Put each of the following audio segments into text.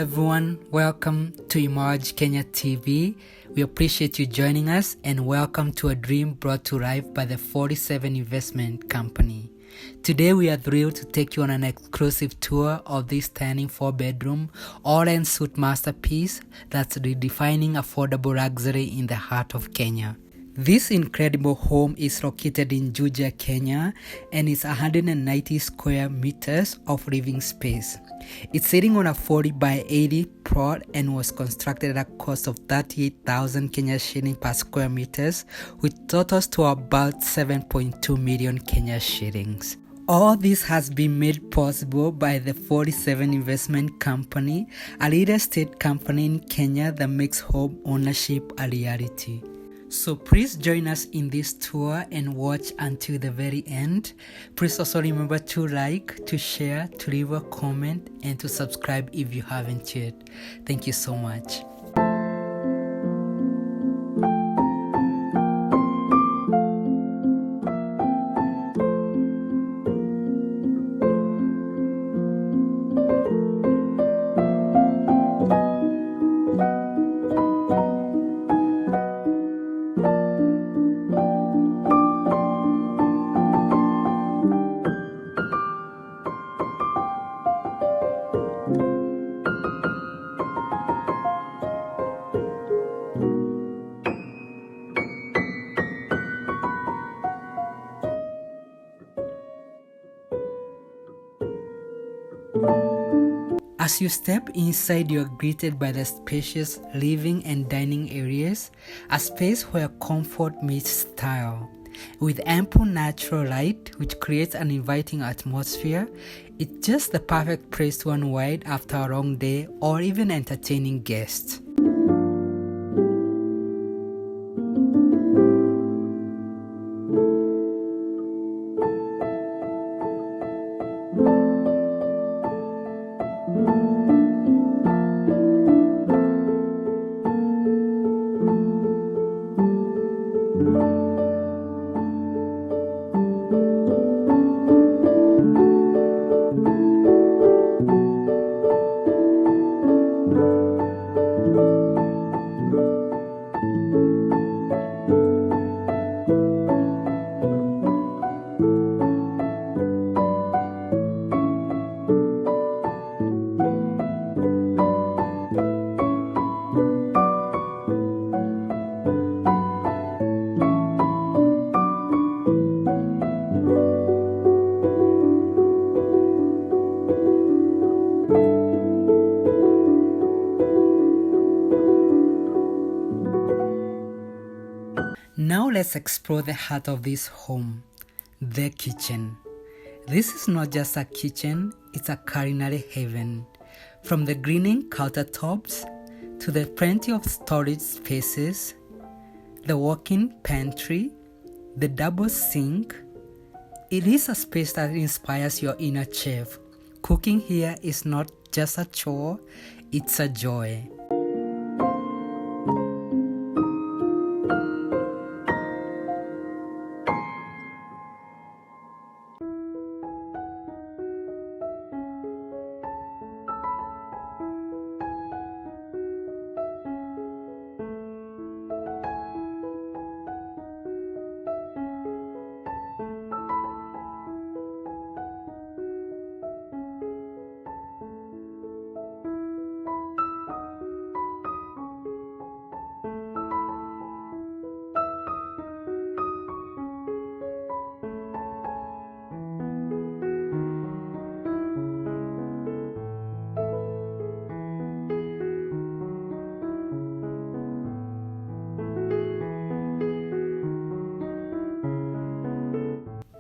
everyone, welcome to Emerge Kenya TV. We appreciate you joining us and welcome to a dream brought to life by the 47 Investment Company. Today we are thrilled to take you on an exclusive tour of this stunning 4-bedroom, all-en-suite masterpiece that's redefining affordable luxury in the heart of Kenya. This incredible home is located in Juja, Kenya, and is 190 square meters of living space. It's sitting on a 40 by 80 plot and was constructed at a cost of 38,000 Kenya shilling per square meters, which totals to about 7.2 million Kenya shillings. All this has been made possible by the 47 Investment Company, a real estate company in Kenya that makes home ownership a reality. So please join us in this tour and watch until the very end. Please also remember to like, to share, to leave a comment, and to subscribe if you haven't yet. Thank you so much. As you step inside, you're greeted by the spacious living and dining areas, a space where comfort meets style. With ample natural light, which creates an inviting atmosphere, it's just the perfect place to unwind after a long day or even entertaining guests. Now let's explore the heart of this home, the kitchen. This is not just a kitchen, it's a culinary heaven. From the gleaming countertops to the plenty of storage spaces, the walk-in pantry, the double sink, it is a space that inspires your inner chef. Cooking here is not just a chore, it's a joy.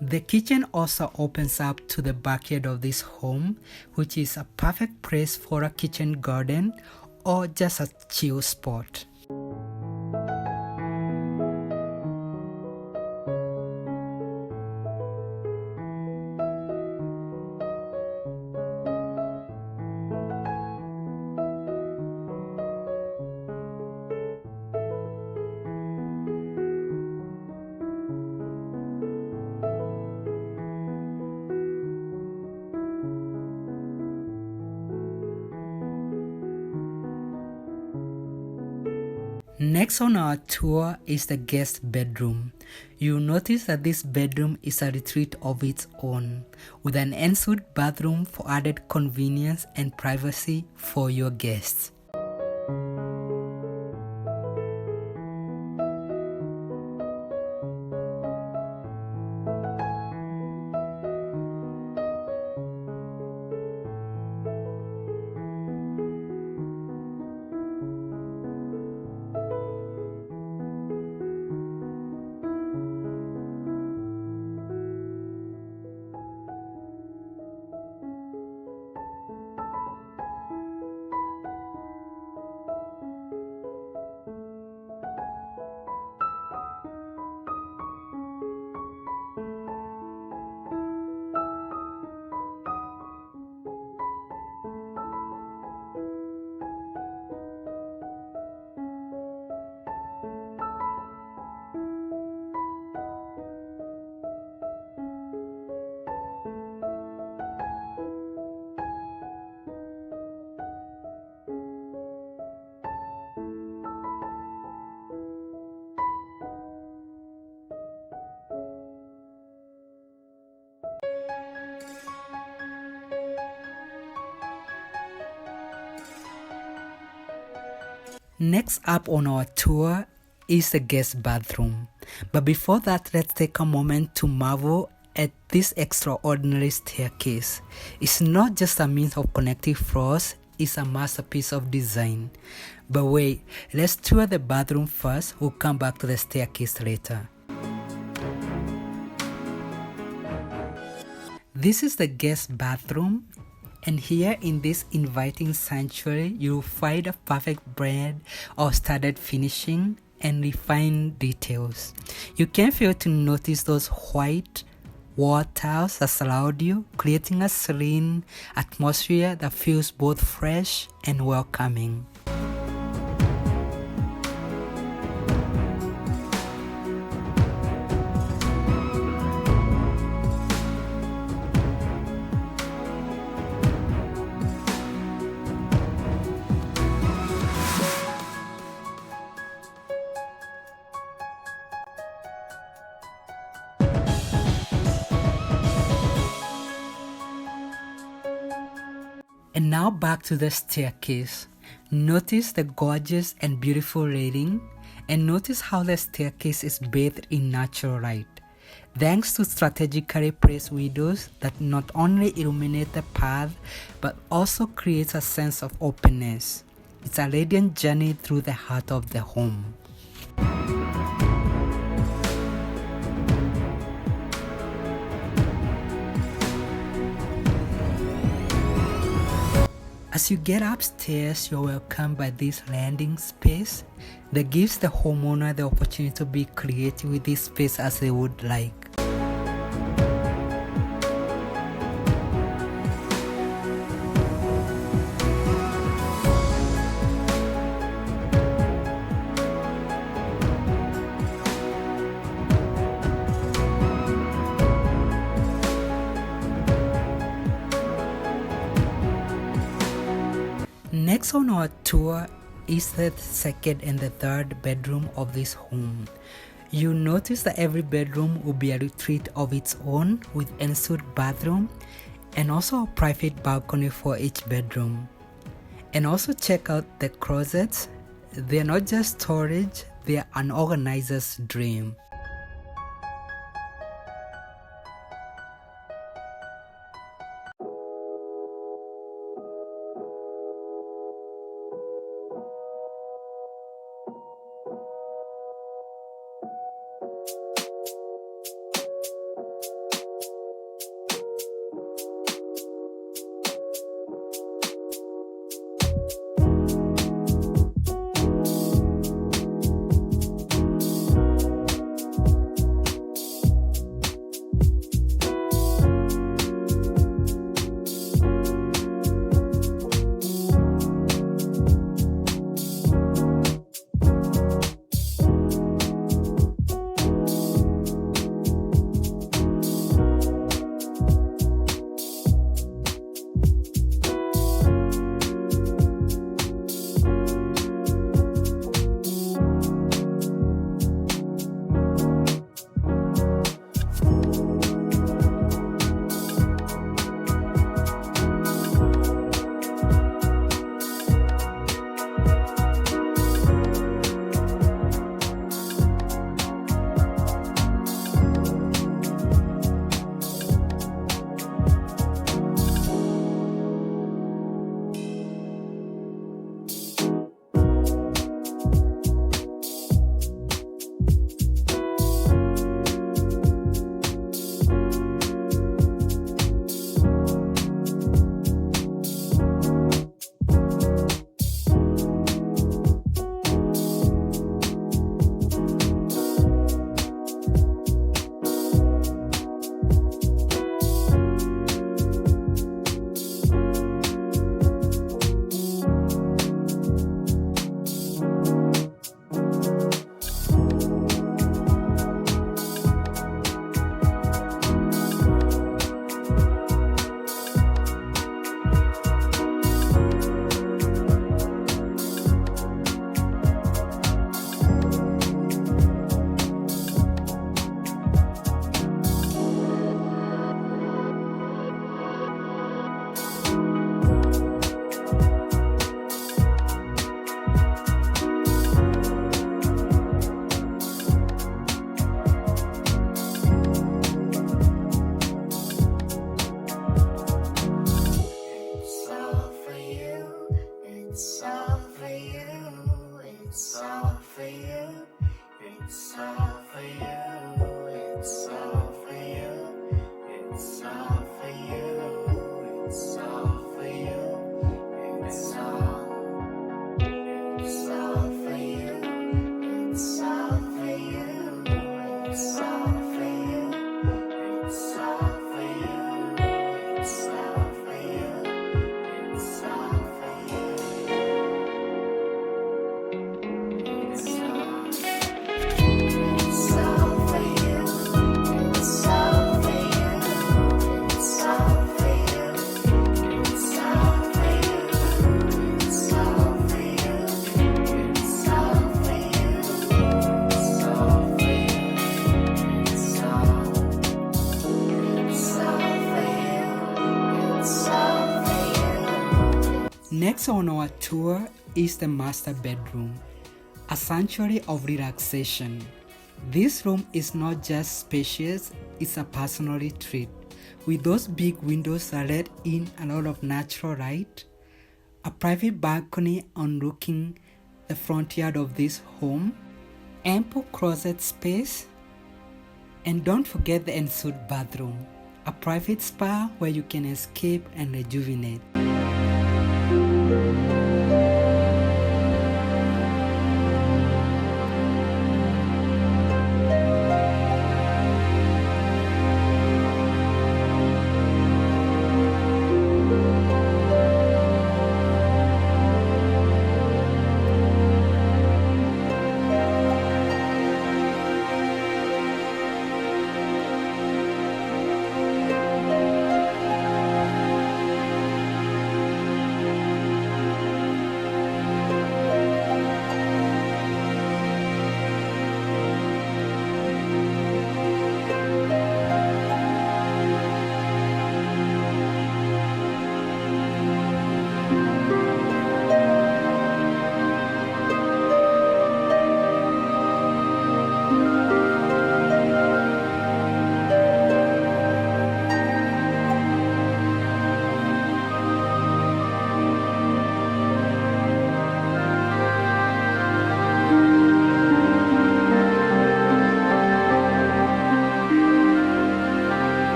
The kitchen also opens up to the backyard of this home, which is a perfect place for a kitchen garden or just a chill spot. Next on our tour is the guest bedroom. You'll notice that this bedroom is a retreat of its own, with an ensuite bathroom for added convenience and privacy for your guests. Next up on our tour is the guest bathroom. But before that, let's take a moment to marvel at this extraordinary staircase. It's not just a means of connecting floors, it's a masterpiece of design. But wait, let's tour the bathroom first. We'll come back to the staircase later. This is the guest bathroom. And here in this inviting sanctuary, you'll find a perfect blend of studded finishing and refined details. You can fail to notice those white wall tiles that surround you, creating a serene atmosphere that feels both fresh and welcoming. And now back to the staircase. Notice the gorgeous and beautiful railing, and notice how the staircase is bathed in natural light. Thanks to strategically placed windows that not only illuminate the path, but also creates a sense of openness. It's a radiant journey through the heart of the home. As you get upstairs, you're welcomed by this landing space that gives the homeowner the opportunity to be creative with this space as they would like. Next on our tour is the second and the third bedroom of this home. You notice that every bedroom will be a retreat of its own with ensuite bathroom and also a private balcony for each bedroom. And also check out the closets. They're not just storage, they're an organizer's dream. It's all for you. It's all for you. It's all for you. It's all for you. It's all for you. It's all. It's all for you. It's all for you. It's all for you. It's all for you. It's all for you. It's all for you. It's all. It's all for you. It's all for you. It's all for you. It's all for you. It's all for you. It's all for you. It's all for you. It's all. It's all for you. It's all for you. Next on our tour is the master bedroom, a sanctuary of relaxation. This room is not just spacious, it's a personal retreat. With those big windows that let in a lot of natural light, a private balcony overlooking the front yard of this home, ample closet space, and don't forget the ensuite bathroom, a private spa where you can escape and rejuvenate.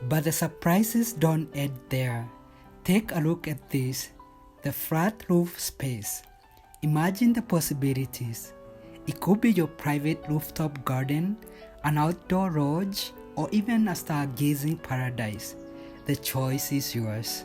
But the surprises don't end there. Take a look at this, the flat roof space. Imagine the possibilities. It could be your private rooftop garden, an outdoor lodge, or even a stargazing paradise. The choice is yours.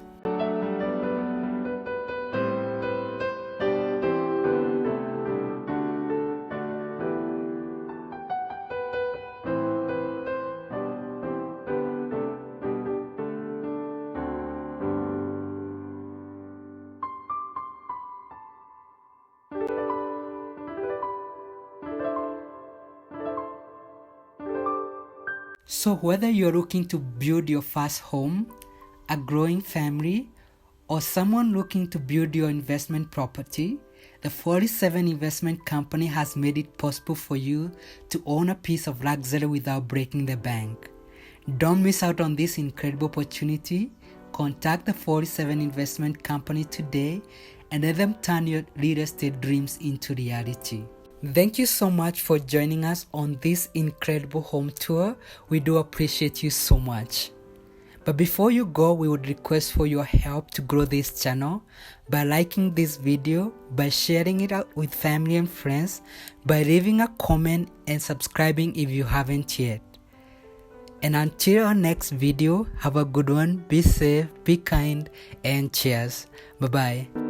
So whether you're looking to build your first home, a growing family, or someone looking to build your investment property, The 47 Investment Company has made it possible for you to own a piece of luxury without breaking the bank. Don't miss out on this incredible opportunity. Contact the 47 Investment Company today and let them turn your real estate dreams into reality. Thank you so much for joining us on this incredible home tour. We do appreciate you so much. But before you go, we would request for your help to grow this channel by liking this video, by sharing it out with family and friends, by leaving a comment and subscribing if you haven't yet. And until our next video, have a good one, be safe, be kind, and cheers. Bye-bye.